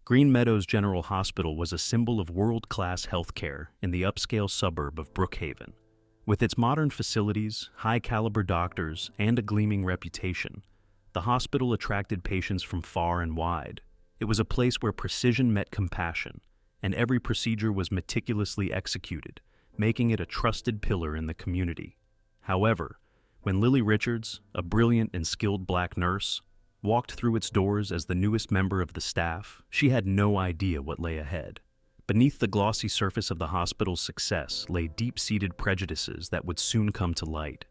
Green Meadows General Hospital was a symbol of world-class healthcare in the upscale suburb of Brookhaven. With its modern facilities, high-caliber doctors, and a gleaming reputation, the hospital attracted patients from far and wide. It was a place where precision met compassion, and every procedure was meticulously executed, making it a trusted pillar in the community. However, when Lily Richards, a brilliant and skilled black nurse, walked through its doors as the newest member of the staff, she had no idea what lay ahead. Beneath the glossy surface of the hospital's success lay deep-seated prejudices that would soon come to light.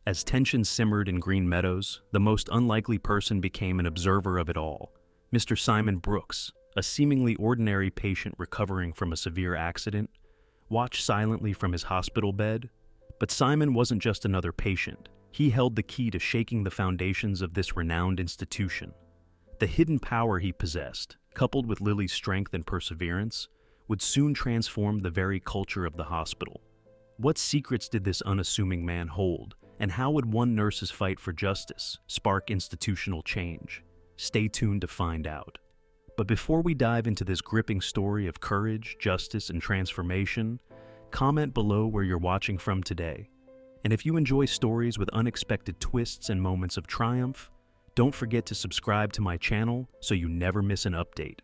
As tension simmered in Green Meadows, the most unlikely person became an observer of it all. Mr. Simon Brooks, a seemingly ordinary patient recovering from a severe accident, watched silently from his hospital bed. But Simon wasn't just another patient. He held the key to shaking the foundations of this renowned institution. The hidden power he possessed, coupled with Lily's strength and perseverance, would soon transform the very culture of the hospital. What secrets did this unassuming man hold, and how would one nurse's fight for justice spark institutional change? Stay tuned to find out. But before we dive into this gripping story of courage, justice, and transformation, comment below where you're watching from today. And if you enjoy stories with unexpected twists and moments of triumph, don't forget to subscribe to my channel so you never miss an update.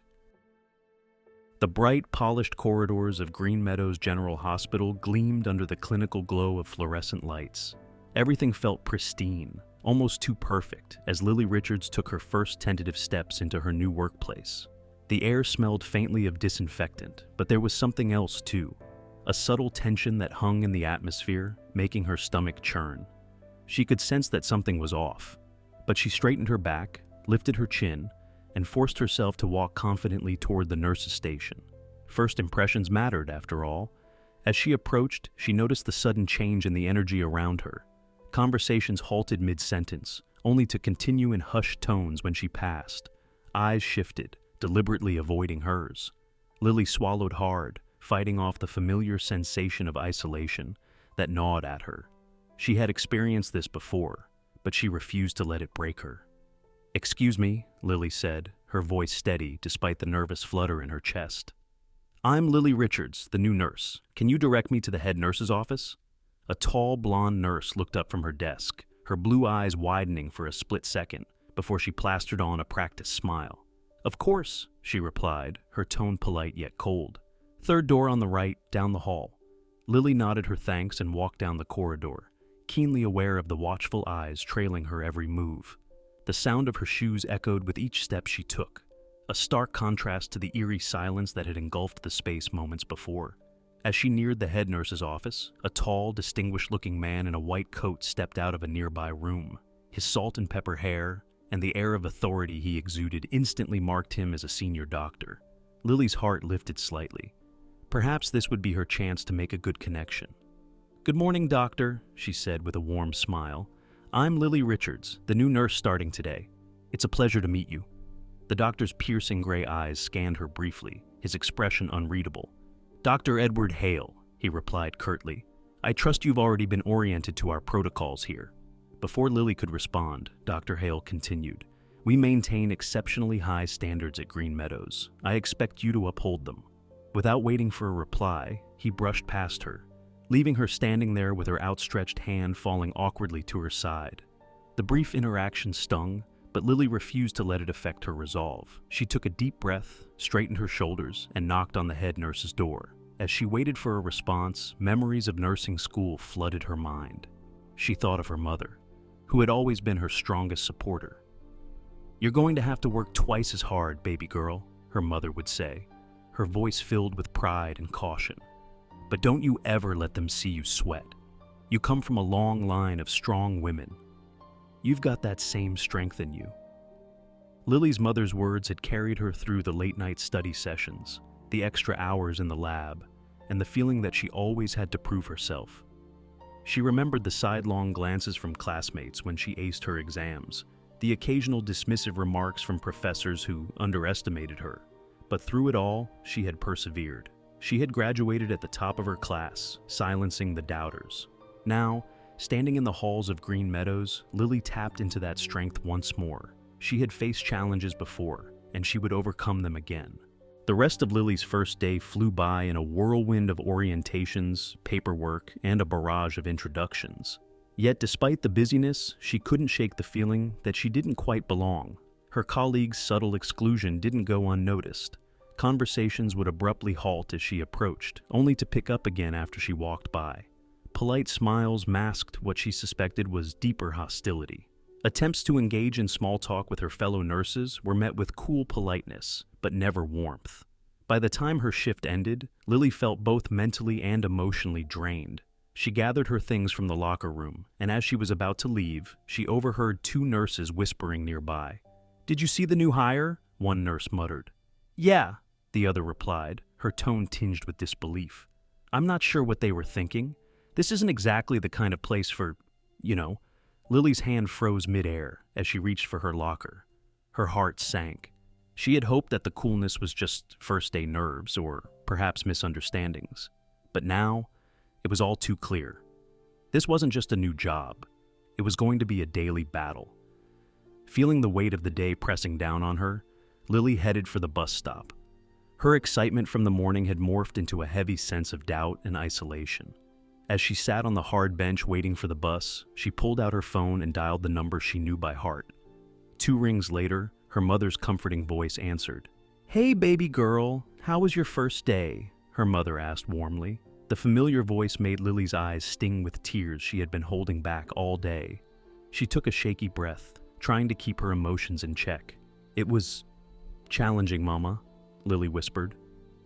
The bright, polished corridors of Green Meadows General Hospital gleamed under the clinical glow of fluorescent lights. Everything felt pristine, almost too perfect, as Lily Richards took her first tentative steps into her new workplace. The air smelled faintly of disinfectant, but there was something else too. A subtle tension that hung in the atmosphere, making her stomach churn. She could sense that something was off, but she straightened her back, lifted her chin, and forced herself to walk confidently toward the nurse's station. First impressions mattered, after all. As she approached, she noticed the sudden change in the energy around her. Conversations halted mid-sentence, only to continue in hushed tones when she passed. Eyes shifted, deliberately avoiding hers. Lily swallowed hard, fighting off the familiar sensation of isolation that gnawed at her. She had experienced this before, but she refused to let it break her. "Excuse me," Lily said, her voice steady despite the nervous flutter in her chest. "I'm Lily Richards, the new nurse. Can you direct me to the head nurse's office?" A tall, blonde nurse looked up from her desk, her blue eyes widening for a split second before she plastered on a practiced smile. "Of course," she replied, her tone polite yet cold. "Third door on the right, down the hall." Lily nodded her thanks and walked down the corridor, keenly aware of the watchful eyes trailing her every move. The sound of her shoes echoed with each step she took, a stark contrast to the eerie silence that had engulfed the space moments before. As she neared the head nurse's office, a tall, distinguished-looking man in a white coat stepped out of a nearby room. His salt-and-pepper hair and the air of authority he exuded instantly marked him as a senior doctor. Lily's heart lifted slightly. Perhaps this would be her chance to make a good connection. "Good morning, doctor," she said with a warm smile. "I'm Lily Richards, the new nurse starting today. It's a pleasure to meet you." The doctor's piercing gray eyes scanned her briefly, his expression unreadable. "Dr. Edward Hale," he replied curtly. "I trust you've already been oriented to our protocols here." Before Lily could respond, Dr. Hale continued, "We maintain exceptionally high standards at Green Meadows. I expect you to uphold them." Without waiting for a reply, he brushed past her, leaving her standing there with her outstretched hand falling awkwardly to her side. The brief interaction stung, but Lily refused to let it affect her resolve. She took a deep breath, straightened her shoulders, and knocked on the head nurse's door. As she waited for a response, memories of nursing school flooded her mind. She thought of her mother, who had always been her strongest supporter. "You're going to have to work twice as hard, baby girl," her mother would say, her voice filled with pride and caution. "But don't you ever let them see you sweat. You come from a long line of strong women. You've got that same strength in you." Lily's mother's words had carried her through the late-night study sessions, the extra hours in the lab, and the feeling that she always had to prove herself. She remembered the sidelong glances from classmates when she aced her exams, the occasional dismissive remarks from professors who underestimated her. But through it all, she had persevered. She had graduated at the top of her class, silencing the doubters. Now, standing in the halls of Green Meadows, Lily tapped into that strength once more. She had faced challenges before, and she would overcome them again. The rest of Lily's first day flew by in a whirlwind of orientations, paperwork, and a barrage of introductions. Yet despite the busyness, she couldn't shake the feeling that she didn't quite belong. Her colleagues' subtle exclusion didn't go unnoticed. Conversations would abruptly halt as she approached, only to pick up again after she walked by. Polite smiles masked what she suspected was deeper hostility. Attempts to engage in small talk with her fellow nurses were met with cool politeness, but never warmth. By the time her shift ended, Lily felt both mentally and emotionally drained. She gathered her things from the locker room, and as she was about to leave, she overheard two nurses whispering nearby. "Did you see the new hire?" one nurse muttered. "Yeah," the other replied, her tone tinged with disbelief. "I'm not sure what they were thinking. This isn't exactly the kind of place for, Lily's hand froze midair as she reached for her locker. Her heart sank. She had hoped that the coolness was just first-day nerves or perhaps misunderstandings. But now, it was all too clear. This wasn't just a new job. It was going to be a daily battle. Feeling the weight of the day pressing down on her, Lily headed for the bus stop. Her excitement from the morning had morphed into a heavy sense of doubt and isolation. As she sat on the hard bench waiting for the bus, she pulled out her phone and dialed the number she knew by heart. 2 rings later, her mother's comforting voice answered. "Hey, baby girl, how was your first day?" her mother asked warmly. The familiar voice made Lily's eyes sting with tears she had been holding back all day. She took a shaky breath, trying to keep her emotions in check. "It was challenging, Mama," Lily whispered.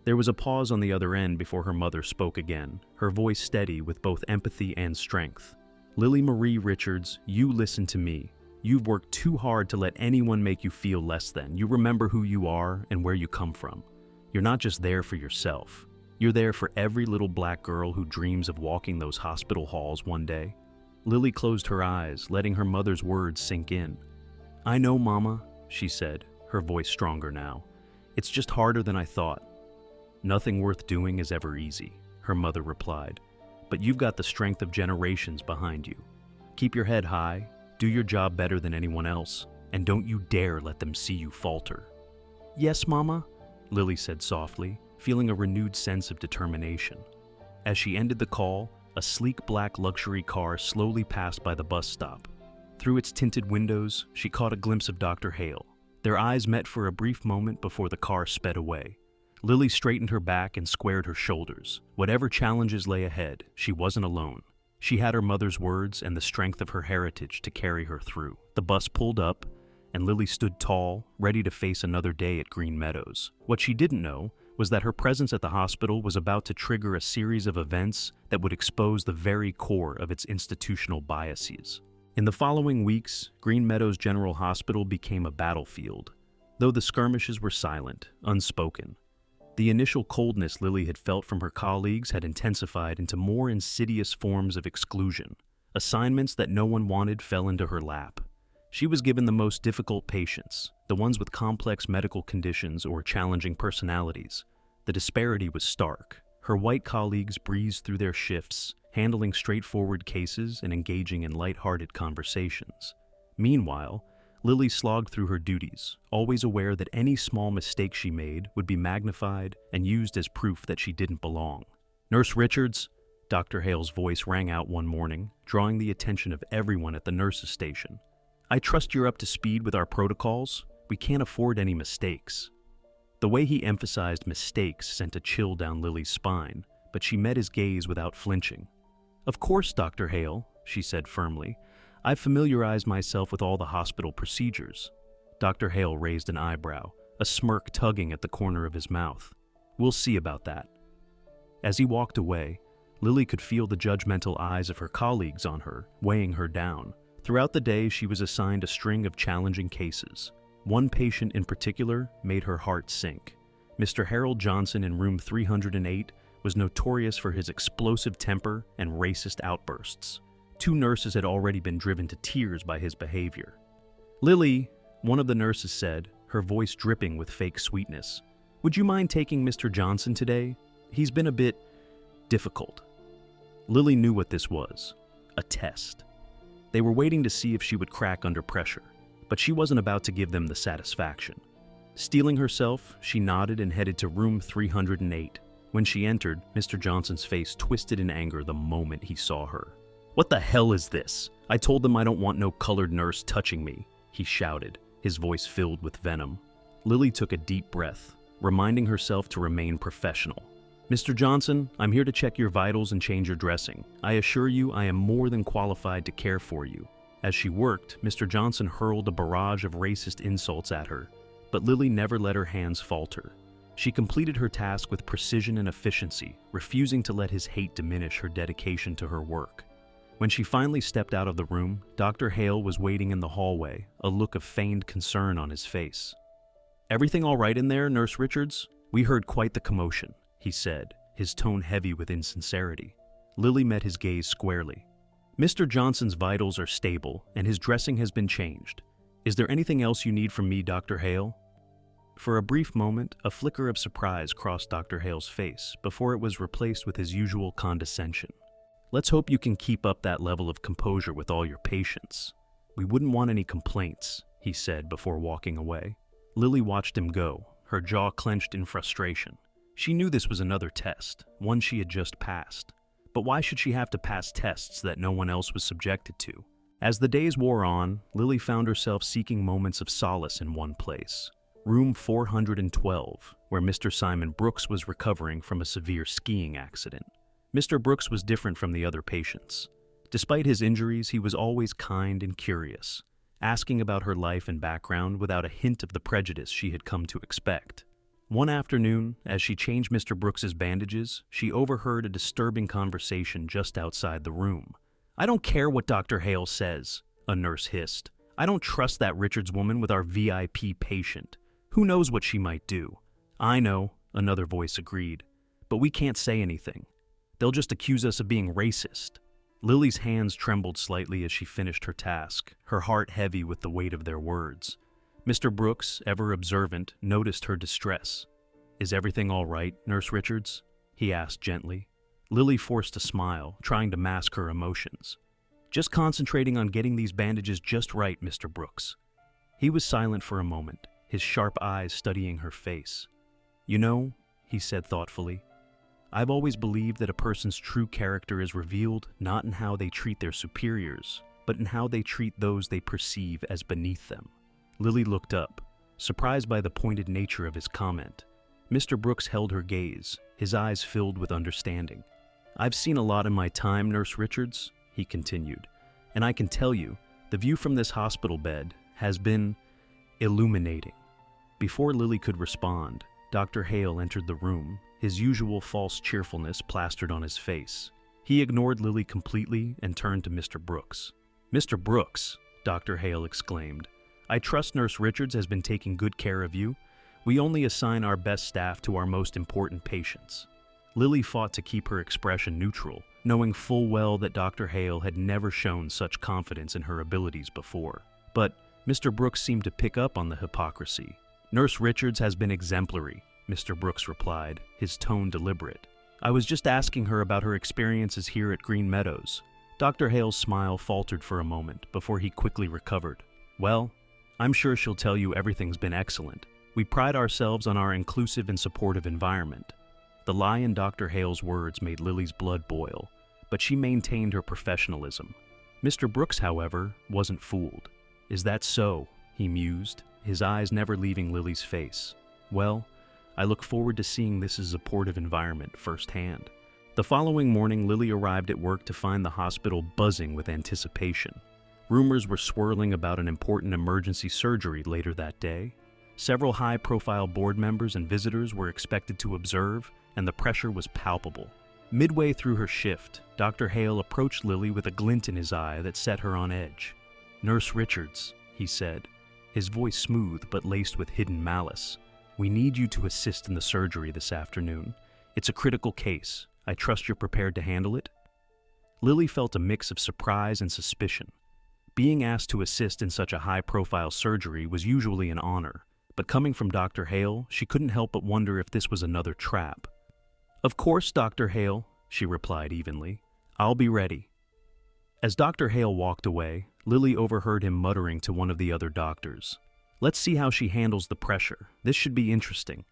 There was a pause on the other end before her mother spoke again, her voice steady with both empathy and strength. "Lily Marie Richards, you listen to me. You've worked too hard to let anyone make you feel less than. You remember who you are and where you come from. You're not just there for yourself. You're there for every little black girl who dreams of walking those hospital halls one day." Lily closed her eyes, letting her mother's words sink in. "I know, Mama," she said, her voice stronger now. "It's just harder than I thought." "Nothing worth doing is ever easy," her mother replied. "But you've got the strength of generations behind you. Keep your head high, do your job better than anyone else, and don't you dare let them see you falter." "Yes, Mama," Lily said softly, feeling a renewed sense of determination. As she ended the call, a sleek black luxury car slowly passed by the bus stop. Through its tinted windows, she caught a glimpse of Dr. Hale. Their eyes met for a brief moment before the car sped away. Lily straightened her back and squared her shoulders. Whatever challenges lay ahead, she wasn't alone. She had her mother's words and the strength of her heritage to carry her through. The bus pulled up, and Lily stood tall, ready to face another day at Green Meadows. What she didn't know was that her presence at the hospital was about to trigger a series of events that would expose the very core of its institutional biases. In the following weeks, Green Meadows General Hospital became a battlefield, though the skirmishes were silent, unspoken. The initial coldness Lily had felt from her colleagues had intensified into more insidious forms of exclusion. Assignments that no one wanted fell into her lap. She was given the most difficult patients, the ones with complex medical conditions or challenging personalities. The disparity was stark. Her white colleagues breezed through their shifts, handling straightforward cases and engaging in light-hearted conversations. Meanwhile, Lily slogged through her duties, always aware that any small mistake she made would be magnified and used as proof that she didn't belong. "Nurse Richards," Dr. Hale's voice rang out one morning, drawing the attention of everyone at the nurses' station. "I trust you're up to speed with our protocols. We can't afford any mistakes." The way he emphasized mistakes sent a chill down Lily's spine, but she met his gaze without flinching. "Of course, Dr. Hale," she said firmly. "I've familiarized myself with all the hospital procedures." Dr. Hale raised an eyebrow, a smirk tugging at the corner of his mouth. "We'll see about that." As he walked away, Lily could feel the judgmental eyes of her colleagues on her, weighing her down. Throughout the day, she was assigned a string of challenging cases. One patient in particular made her heart sink. Mr. Harold Johnson in room 308 was notorious for his explosive temper and racist outbursts. 2 nurses had already been driven to tears by his behavior. "Lily," one of the nurses said, her voice dripping with fake sweetness, "would you mind taking Mr. Johnson today? He's been a bit difficult." Lily knew what this was, a test. They were waiting to see if she would crack under pressure, but she wasn't about to give them the satisfaction. Steeling herself, she nodded and headed to room 308. When she entered, Mr. Johnson's face twisted in anger the moment he saw her. "What the hell is this? I told them I don't want no colored nurse touching me," he shouted, his voice filled with venom. Lily took a deep breath, reminding herself to remain professional. "Mr. Johnson, I'm here to check your vitals and change your dressing. I assure you I am more than qualified to care for you." As she worked, Mr. Johnson hurled a barrage of racist insults at her, but Lily never let her hands falter. She completed her task with precision and efficiency, refusing to let his hate diminish her dedication to her work. When she finally stepped out of the room, Dr. Hale was waiting in the hallway, a look of feigned concern on his face. "Everything all right in there, Nurse Richards? We heard quite the commotion," he said, his tone heavy with insincerity. Lily met his gaze squarely. "Mr. Johnson's vitals are stable, and his dressing has been changed. Is there anything else you need from me, Dr. Hale?" For a brief moment, a flicker of surprise crossed Dr. Hale's face before it was replaced with his usual condescension. "Let's hope you can keep up that level of composure with all your patients. We wouldn't want any complaints," he said before walking away. Lily watched him go, her jaw clenched in frustration. She knew this was another test, one she had just passed. But why should she have to pass tests that no one else was subjected to? As the days wore on, Lily found herself seeking moments of solace in one place. Room 412, where Mr. Simon Brooks was recovering from a severe skiing accident. Mr. Brooks was different from the other patients. Despite his injuries, he was always kind and curious, asking about her life and background without a hint of the prejudice she had come to expect. One afternoon, as she changed Mr. Brooks's bandages, she overheard a disturbing conversation just outside the room. "I don't care what Dr. Hale says," a nurse hissed. "I don't trust that Richards woman with our VIP patient. Who knows what she might do?" "I know," another voice agreed, "but we can't say anything. They'll just accuse us of being racist." Lily's hands trembled slightly as she finished her task, her heart heavy with the weight of their words. Mr. Brooks, ever observant, noticed her distress. "Is everything all right, Nurse Richards?" he asked gently. Lily forced a smile, trying to mask her emotions. "Just concentrating on getting these bandages just right, Mr. Brooks." He was silent for a moment, his sharp eyes studying her face. "You know," he said thoughtfully, "I've always believed that a person's true character is revealed not in how they treat their superiors, but in how they treat those they perceive as beneath them." Lily looked up, surprised by the pointed nature of his comment. Mr. Brooks held her gaze, his eyes filled with understanding. "I've seen a lot in my time, Nurse Richards," he continued, "and I can tell you, the view from this hospital bed has been illuminating." Before Lily could respond, Dr. Hale entered the room, his usual false cheerfulness plastered on his face. He ignored Lily completely and turned to Mr. Brooks. "Mr. Brooks," Dr. Hale exclaimed, "I trust Nurse Richards has been taking good care of you. We only assign our best staff to our most important patients." Lily fought to keep her expression neutral, knowing full well that Dr. Hale had never shown such confidence in her abilities before. But Mr. Brooks seemed to pick up on the hypocrisy. "Nurse Richards has been exemplary," Mr. Brooks replied, his tone deliberate. "I was just asking her about her experiences here at Green Meadows." Dr. Hale's smile faltered for a moment before he quickly recovered. "Well, I'm sure she'll tell you everything's been excellent. We pride ourselves on our inclusive and supportive environment." The lie in Dr. Hale's words made Lily's blood boil, but she maintained her professionalism. Mr. Brooks, however, wasn't fooled. "Is that so?" he mused, his eyes never leaving Lily's face. "Well, I look forward to seeing this supportive environment firsthand." The following morning, Lily arrived at work to find the hospital buzzing with anticipation. Rumors were swirling about an important emergency surgery later that day. Several high-profile board members and visitors were expected to observe, and the pressure was palpable. Midway through her shift, Dr. Hale approached Lily with a glint in his eye that set her on edge. "Nurse Richards," he said, his voice smooth but laced with hidden malice, "we need you to assist in the surgery this afternoon. It's a critical case. I trust you're prepared to handle it?" Lily felt a mix of surprise and suspicion. Being asked to assist in such a high-profile surgery was usually an honor, but coming from Dr. Hale, she couldn't help but wonder if this was another trap. "Of course, Dr. Hale," she replied evenly. "I'll be ready." As Dr. Hale walked away, Lily overheard him muttering to one of the other doctors. Let's see how she handles the pressure. This should be interesting."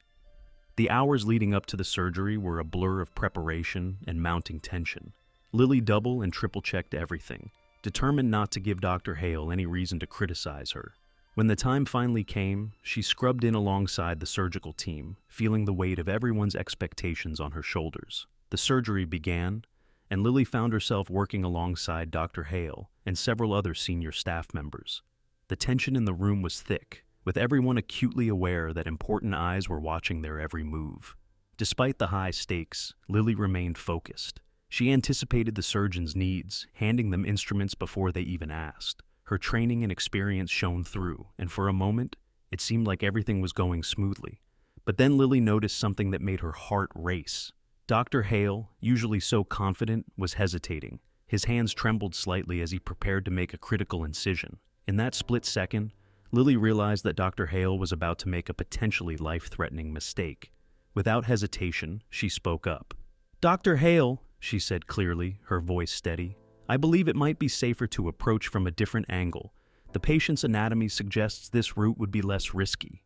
The hours leading up to the surgery were a blur of preparation and mounting tension. Lily double and triple checked everything, determined not to give Dr. Hale any reason to criticize her. When the time finally came, she scrubbed in alongside the surgical team, feeling the weight of everyone's expectations on her shoulders. The surgery began, and Lily found herself working alongside Dr. Hale and several other senior staff members. The tension in the room was thick, with everyone acutely aware that important eyes were watching their every move. Despite the high stakes, Lily remained focused. She anticipated the surgeon's needs, handing them instruments before they even asked. Her training and experience shone through, and for a moment, it seemed like everything was going smoothly. But then Lily noticed something that made her heart race. Dr. Hale, usually so confident, was hesitating. His hands trembled slightly as he prepared to make a critical incision. In that split second, Lily realized that Dr. Hale was about to make a potentially life-threatening mistake. Without hesitation, she spoke up. "Dr. Hale," she said clearly, her voice steady, "I believe it might be safer to approach from a different angle. The patient's anatomy suggests this route would be less risky."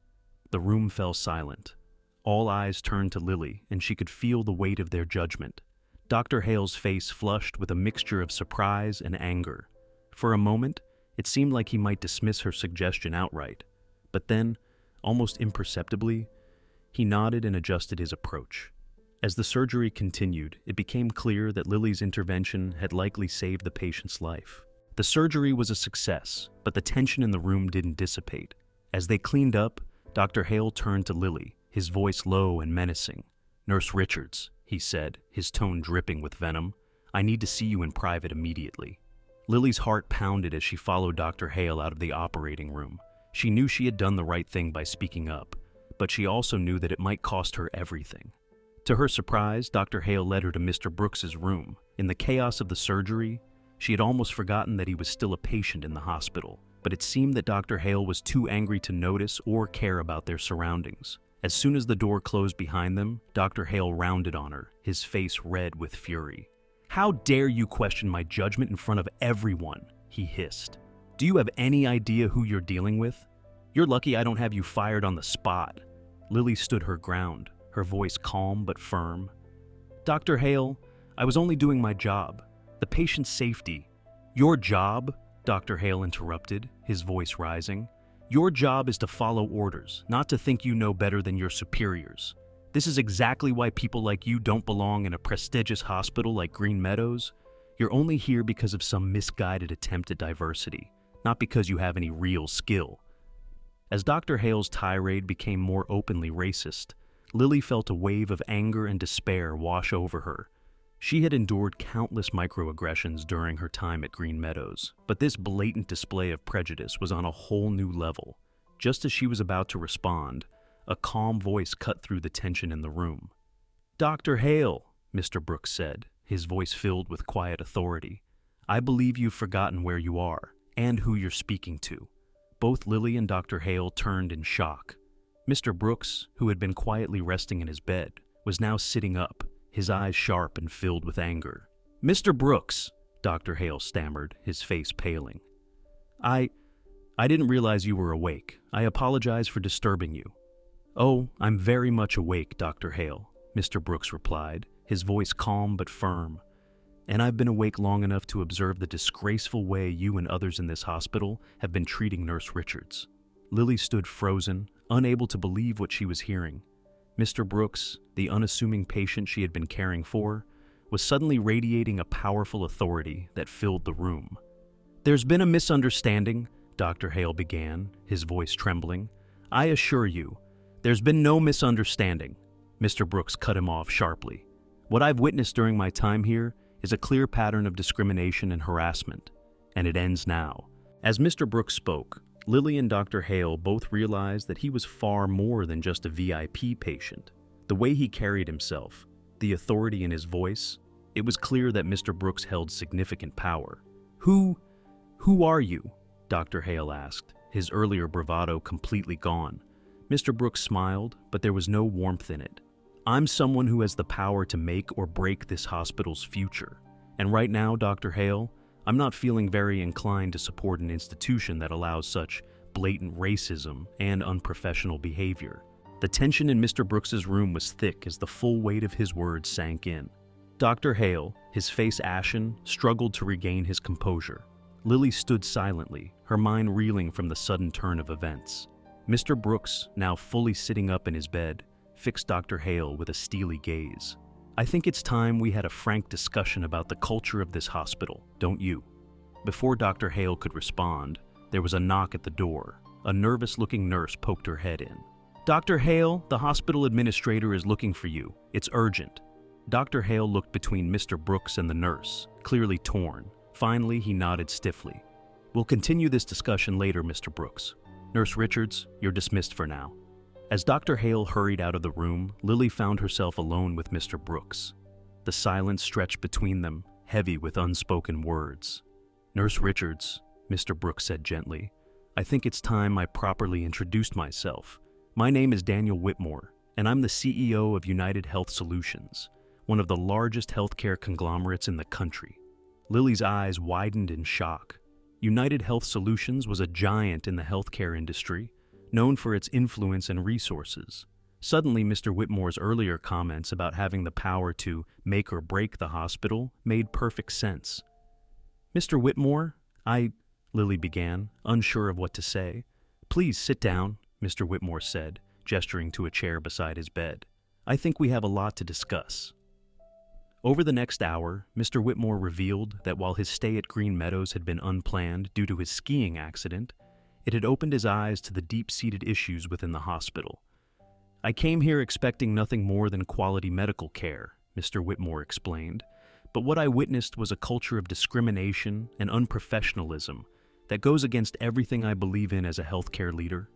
The room fell silent. All eyes turned to Lily, and she could feel the weight of their judgment. Dr. Hale's face flushed with a mixture of surprise and anger. For a moment, it seemed like he might dismiss her suggestion outright. But then, almost imperceptibly, he nodded and adjusted his approach. As the surgery continued, it became clear that Lily's intervention had likely saved the patient's life. The surgery was a success, but the tension in the room didn't dissipate. As they cleaned up, Dr. Hale turned to Lily, his voice low and menacing. "Nurse Richards," he said, his tone dripping with venom, "I need to see you in private immediately." Lily's heart pounded as she followed Dr. Hale out of the operating room. She knew she had done the right thing by speaking up, but she also knew that it might cost her everything. To her surprise, Dr. Hale led her to Mr. Brooks's room. In the chaos of the surgery, she had almost forgotten that he was still a patient in the hospital, but it seemed that Dr. Hale was too angry to notice or care about their surroundings. As soon as the door closed behind them, Dr. Hale rounded on her, his face red with fury. "How dare you question my judgment in front of everyone?" he hissed. "Do you have any idea who you're dealing with? You're lucky I don't have you fired on the spot." Lily stood her ground, her voice calm but firm. "Dr. Hale, I was only doing my job. The patient's safety." "Your job?" Dr. Hale interrupted, his voice rising. "Your job is to follow orders, not to think you know better than your superiors. This is exactly why people like you don't belong in a prestigious hospital like Green Meadows. You're only here because of some misguided attempt at diversity, not because you have any real skill." As Dr. Hale's tirade became more openly racist, Lily felt a wave of anger and despair wash over her. She had endured countless microaggressions during her time at Green Meadows, but this blatant display of prejudice was on a whole new level. Just as she was about to respond, a calm voice cut through the tension in the room. "Dr. Hale," Mr. Brooks said, his voice filled with quiet authority, "I believe you've forgotten where you are and who you're speaking to." Both Lily and Dr. Hale turned in shock. Mr. Brooks, who had been quietly resting in his bed, was now sitting up, his eyes sharp and filled with anger. "Mr. Brooks," Dr. Hale stammered, his face paling. I didn't realize you were awake. I apologize for disturbing you." "Oh, I'm very much awake, Dr. Hale," Mr. Brooks replied, his voice calm but firm. "And I've been awake long enough to observe the disgraceful way you and others in this hospital have been treating Nurse Richards." Lily stood frozen, unable to believe what she was hearing. Mr. Brooks, the unassuming patient she had been caring for, was suddenly radiating a powerful authority that filled the room. "There's been a misunderstanding," Dr. Hale began, his voice trembling. "I assure you, there's been no misunderstanding." Mr. Brooks cut him off sharply. "What I've witnessed during my time here is a clear pattern of discrimination and harassment, and it ends now." As Mr. Brooks spoke, Lily and Dr. Hale both realized that he was far more than just a VIP patient. The way he carried himself, the authority in his voice, it was clear that Mr. Brooks held significant power. Who are you?" Dr. Hale asked, his earlier bravado completely gone. Mr. Brooks smiled, but there was no warmth in it. "I'm someone who has the power to make or break this hospital's future. And right now, Dr. Hale, I'm not feeling very inclined to support an institution that allows such blatant racism and unprofessional behavior. The tension in Mr. Brooks's room was thick as the full weight of his words sank in. Dr. Hale, his face ashen, struggled to regain his composure. Lily stood silently, her mind reeling from the sudden turn of events. Mr. Brooks, now fully sitting up in his bed, fixed Dr. Hale with a steely gaze. "I think it's time we had a frank discussion about the culture of this hospital, don't you?" Before Dr. Hale could respond, there was a knock at the door. A nervous-looking nurse poked her head in. "Dr. Hale, the hospital administrator is looking for you. It's urgent." Dr. Hale looked between Mr. Brooks and the nurse, clearly torn. Finally, he nodded stiffly. "We'll continue this discussion later, Mr. Brooks. Nurse Richards, you're dismissed for now." As Dr. Hale hurried out of the room, Lily found herself alone with Mr. Brooks. The silence stretched between them, heavy with unspoken words. "Nurse Richards," Mr. Brooks said gently, "I think it's time I properly introduced myself. My name is Daniel Whitmore, and I'm the CEO of United Health Solutions, one of the largest healthcare conglomerates in the country." Lily's eyes widened in shock. United Health Solutions was a giant in the healthcare industry, known for its influence and resources. Suddenly, Mr. Whitmore's earlier comments about having the power to make or break the hospital made perfect sense. "Mr. Whitmore, Lily began, unsure of what to say. "Please sit down," Mr. Whitmore said, gesturing to a chair beside his bed. "I think we have a lot to discuss." Over the next hour, Mr. Whitmore revealed that while his stay at Green Meadows had been unplanned due to his skiing accident, it had opened his eyes to the deep-seated issues within the hospital. "I came here expecting nothing more than quality medical care," Mr. Whitmore explained, "but what I witnessed was a culture of discrimination and unprofessionalism that goes against everything I believe in as a healthcare leader."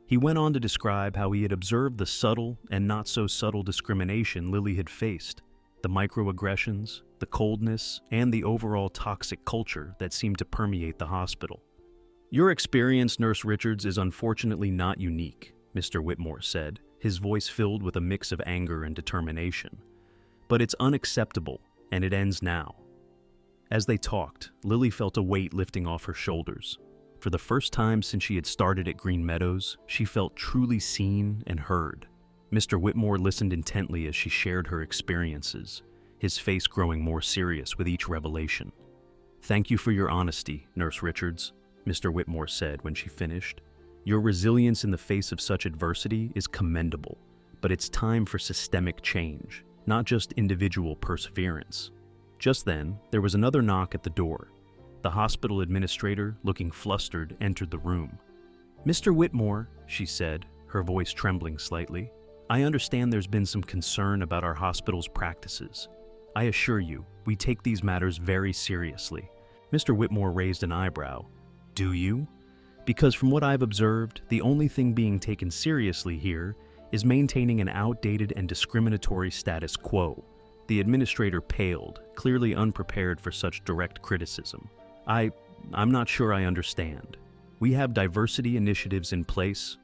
He went on to describe how he had observed the subtle and not-so-subtle discrimination Lily had faced, the microaggressions, the coldness, and the overall toxic culture that seemed to permeate the hospital. "Your experience, Nurse Richards, is unfortunately not unique," Mr. Whitmore said, his voice filled with a mix of anger and determination. "But it's unacceptable, and it ends now." As they talked, Lily felt a weight lifting off her shoulders. For the first time since she had started at Green Meadows, she felt truly seen and heard. Mr. Whitmore listened intently as she shared her experiences, his face growing more serious with each revelation. "Thank you for your honesty, Nurse Richards," Mr. Whitmore said when she finished. "Your resilience in the face of such adversity is commendable, but it's time for systemic change, not just individual perseverance." Just then, there was another knock at the door. The hospital administrator, looking flustered, entered the room. "Mr. Whitmore," she said, her voice trembling slightly, "I understand there's been some concern about our hospital's practices. I assure you, we take these matters very seriously." Mr. Whitmore raised an eyebrow. "Do you?" "Because from what I've observed, the only thing being taken seriously here is maintaining an outdated and discriminatory status quo." The administrator paled, clearly unprepared for such direct criticism. I'm not sure I understand. We have diversity initiatives in place."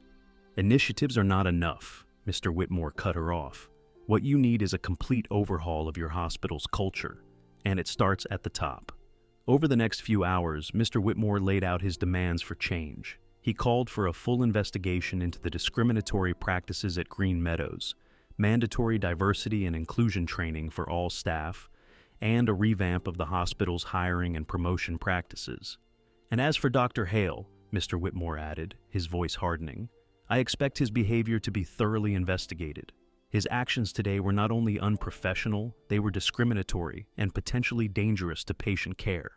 "Initiatives are not enough," Mr. Whitmore cut her off. "What you need is a complete overhaul of your hospital's culture, and it starts at the top." Over the next few hours, Mr. Whitmore laid out his demands for change. He called for a full investigation into the discriminatory practices at Green Meadows, mandatory diversity and inclusion training for all staff, and a revamp of the hospital's hiring and promotion practices. "And as for Dr. Hale," Mr. Whitmore added, his voice hardening, "I expect his behavior to be thoroughly investigated. His actions today were not only unprofessional, they were discriminatory and potentially dangerous to patient care."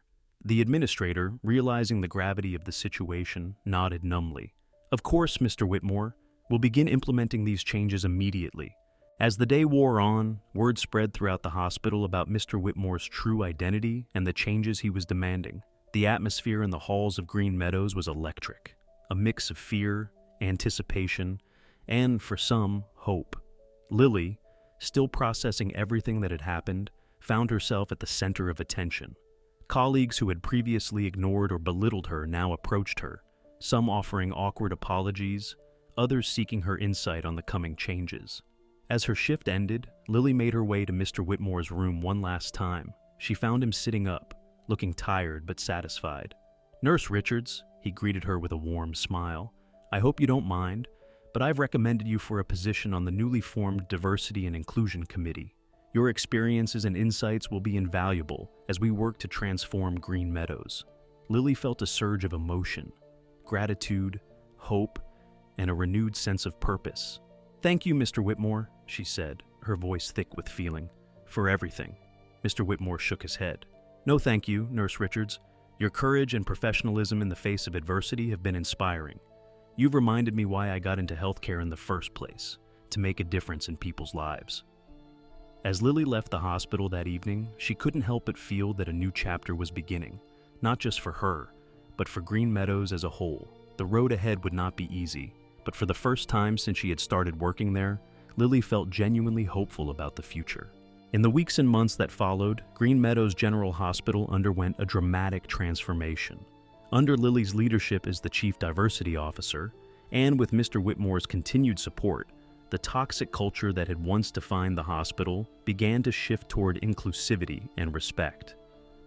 The administrator, realizing the gravity of the situation, nodded numbly. "Of course, Mr. Whitmore, we'll begin implementing these changes immediately." As the day wore on, word spread throughout the hospital about Mr. Whitmore's true identity and the changes he was demanding. The atmosphere in the halls of Green Meadows was electric, a mix of fear, anticipation, and, for some, hope. Lily, still processing everything that had happened, found herself at the center of attention. Colleagues who had previously ignored or belittled her now approached her, some offering awkward apologies, others seeking her insight on the coming changes. As her shift ended, Lily made her way to Mr. Whitmore's room one last time. She found him sitting up, looking tired but satisfied. "Nurse Richards," he greeted her with a warm smile. "I hope you don't mind, but I've recommended you for a position on the newly formed Diversity and Inclusion Committee. Your experiences and insights will be invaluable as we work to transform Green Meadows." Lily felt a surge of emotion, gratitude, hope, and a renewed sense of purpose. "Thank you, Mr. Whitmore," she said, her voice thick with feeling, "for everything." Mr. Whitmore shook his head. "No thank you, Nurse Richards. Your courage and professionalism in the face of adversity have been inspiring. You've reminded me why I got into healthcare in the first place, to make a difference in people's lives." As Lily left the hospital that evening, she couldn't help but feel that a new chapter was beginning, not just for her, but for Green Meadows as a whole. The road ahead would not be easy, but for the first time since she had started working there, Lily felt genuinely hopeful about the future. In the weeks and months that followed, Green Meadows General Hospital underwent a dramatic transformation. Under Lily's leadership as the Chief Diversity Officer, and with Mr. Whitmore's continued support, the toxic culture that had once defined the hospital began to shift toward inclusivity and respect.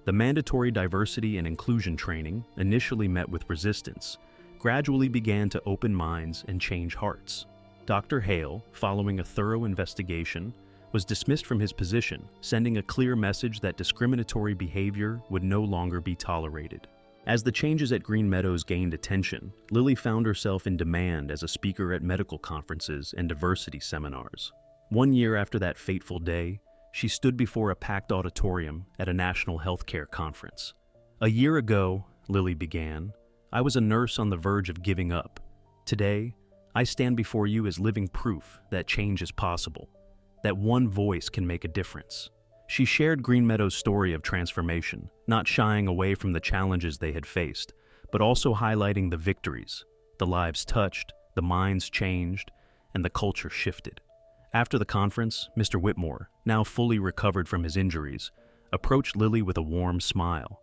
The mandatory diversity and inclusion training, initially met with resistance, gradually began to open minds and change hearts. Dr. Hale, following a thorough investigation, was dismissed from his position, sending a clear message that discriminatory behavior would no longer be tolerated. As the changes at Green Meadows gained attention, Lily found herself in demand as a speaker at medical conferences and diversity seminars. 1 year after that fateful day, she stood before a packed auditorium at a national healthcare conference. "A year ago," Lily began, "I was a nurse on the verge of giving up. Today, I stand before you as living proof that change is possible, that one voice can make a difference." She shared Green Meadows' story of transformation, not shying away from the challenges they had faced, but also highlighting the victories, the lives touched, the minds changed, and the culture shifted. After the conference, Mr. Whitmore, now fully recovered from his injuries, approached Lily with a warm smile.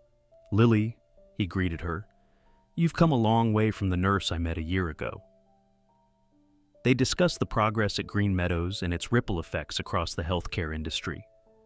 "Lily," he greeted her, "you've come a long way from the nurse I met a year ago." They discussed the progress at Green Meadows and its ripple effects across the healthcare industry.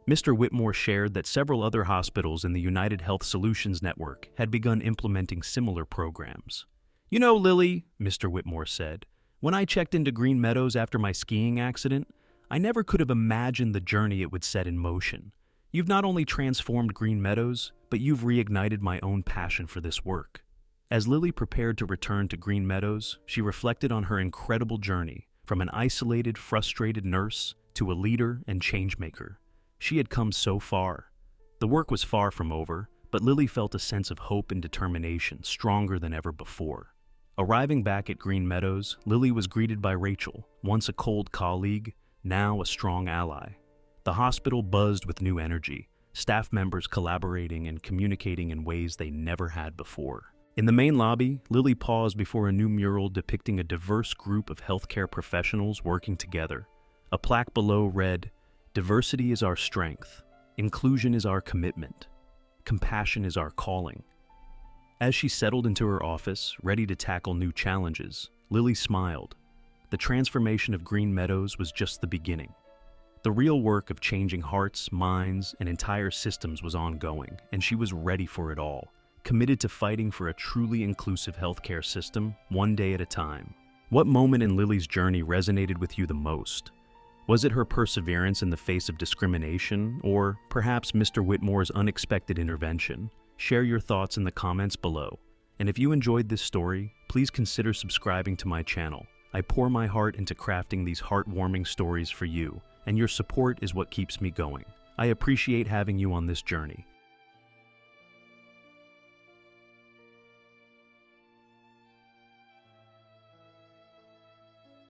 Mr. Whitmore shared that several other hospitals in the United Health Solutions Network had begun implementing similar programs. "You know, Lily," Mr. Whitmore said, "when I checked into Green Meadows after my skiing accident, I never could have imagined the journey it would set in motion. You've not only transformed Green Meadows, but you've reignited my own passion for this work." As Lily prepared to return to Green Meadows, she reflected on her incredible journey, from an isolated, frustrated nurse to a leader and changemaker. She had come so far. The work was far from over, but Lily felt a sense of hope and determination stronger than ever before. Arriving back at Green Meadows, Lily was greeted by Rachel, once a cold colleague, now a strong ally. The hospital buzzed with new energy, staff members collaborating and communicating in ways they never had before. In the main lobby, Lily paused before a new mural depicting a diverse group of healthcare professionals working together. A plaque below read, "Diversity is our strength. Inclusion is our commitment. Compassion is our calling." As she settled into her office, ready to tackle new challenges, Lily smiled. The transformation of Green Meadows was just the beginning. The real work of changing hearts, minds, and entire systems was ongoing, and she was ready for it all, committed to fighting for a truly inclusive healthcare system, one day at a time. What moment in Lily's journey resonated with you the most? Was it her perseverance in the face of discrimination, or perhaps Mr. Whitmore's unexpected intervention? Share your thoughts in the comments below. And if you enjoyed this story, please consider subscribing to my channel. I pour my heart into crafting these heartwarming stories for you, and your support is what keeps me going. I appreciate having you on this journey.